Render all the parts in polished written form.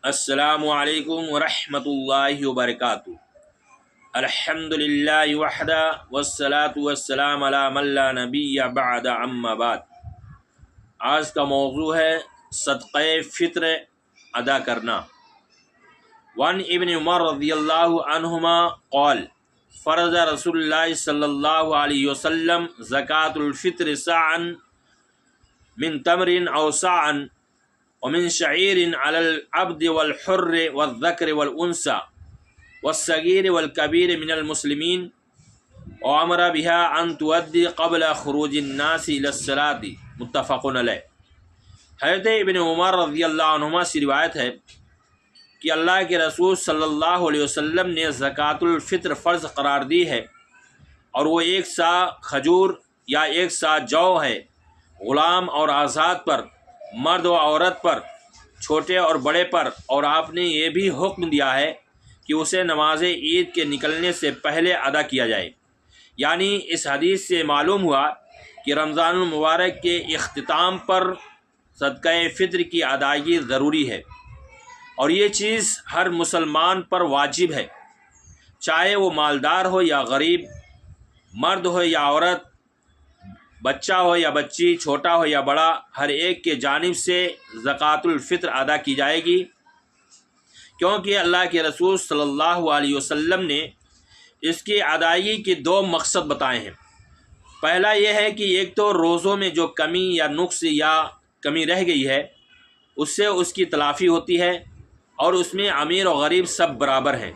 السلام علیکم ورحمۃ اللہ وبرکاتہ۔ الحمدللہ وحدہ والصلاة والسلام علی من لا نبی بعد اما بعد۔ آج کا موضوع ہے صدقہ فطر ادا کرنا۔ وعن ابن عمر رضی اللہ عنہما قال فرض رسول اللہ صلی اللہ علیہ وسلم زکاة الفطر صاعا من تمر او صاعا ومن شعير على العبد والحر والذكر والأنثى والصغير والكبير من المسلمين وأمر بها أن تؤدي قبل خروج الناس إلى الصلاة متفق علیہ۔ حضرت ابن عمر رضی اللہ عنہما سے روایت ہے کہ اللہ کے رسول صلی اللہ علیہ وسلم نے زکوٰۃ الفطر فرض قرار دی ہے، اور وہ 1 سا کھجور یا 1 سا جو ہے، غلام اور آزاد پر، مرد و عورت پر، چھوٹے اور بڑے پر، اور آپ نے یہ بھی حکم دیا ہے کہ اسے نماز عید کے نکلنے سے پہلے ادا کیا جائے۔ یعنی اس حدیث سے معلوم ہوا کہ رمضان المبارک کے اختتام پر صدقہ فطر کی ادائیگی ضروری ہے، اور یہ چیز ہر مسلمان پر واجب ہے، چاہے وہ مالدار ہو یا غریب، مرد ہو یا عورت، بچہ ہو یا بچی، چھوٹا ہو یا بڑا، ہر ایک کے جانب سے زکوٰۃ الفطر ادا کی جائے گی، کیونکہ اللہ کے رسول صلی اللہ علیہ وسلم نے اس کی ادائیگی کے 2 مقصد بتائے ہیں۔ پہلا یہ ہے کہ ایک تو روزوں میں جو کمی یا نقص یا کمی رہ گئی ہے اس سے اس کی تلافی ہوتی ہے، اور اس میں امیر و غریب سب برابر ہیں،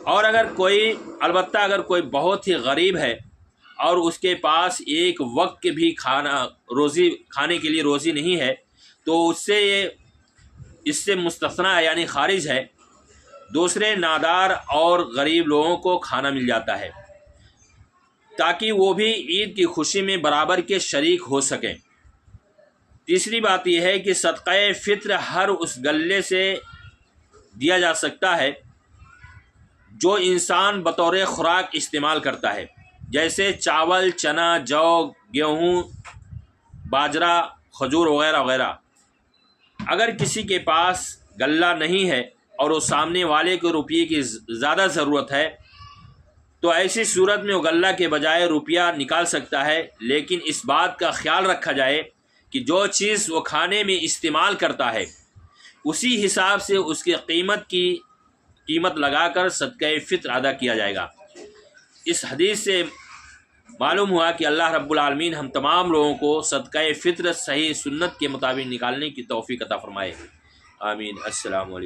اور البتہ اگر کوئی بہت ہی غریب ہے اور اس کے پاس ایک وقت کے بھی کھانے کے لیے روزی نہیں ہے، تو اس سے مستثنیٰ یعنی خارج ہے۔ دوسرے نادار اور غریب لوگوں کو کھانا مل جاتا ہے تاکہ وہ بھی عید کی خوشی میں برابر کے شریک ہو سکیں۔ تیسری بات یہ ہے کہ صدقہ فطر ہر اس غلے سے دیا جا سکتا ہے جو انسان بطور خوراک استعمال کرتا ہے، جیسے چاول، چنا، جو، گیہوں، باجرہ، کھجور وغیرہ وغیرہ۔ اگر کسی کے پاس غلہ نہیں ہے اور وہ سامنے والے کو روپیے کی زیادہ ضرورت ہے، تو ایسی صورت میں وہ غلہ کے بجائے روپیہ نکال سکتا ہے، لیکن اس بات کا خیال رکھا جائے کہ جو چیز وہ کھانے میں استعمال کرتا ہے اسی حساب سے اس کی قیمت لگا کر صدقہ فطر ادا کیا جائے گا۔ اس حدیث سے معلوم ہوا کہ اللہ رب العالمین ہم تمام لوگوں کو صدقہ فطر صحیح سنت کے مطابق نکالنے کی توفیق عطا فرمائے۔ آمین۔ السلام علیکم۔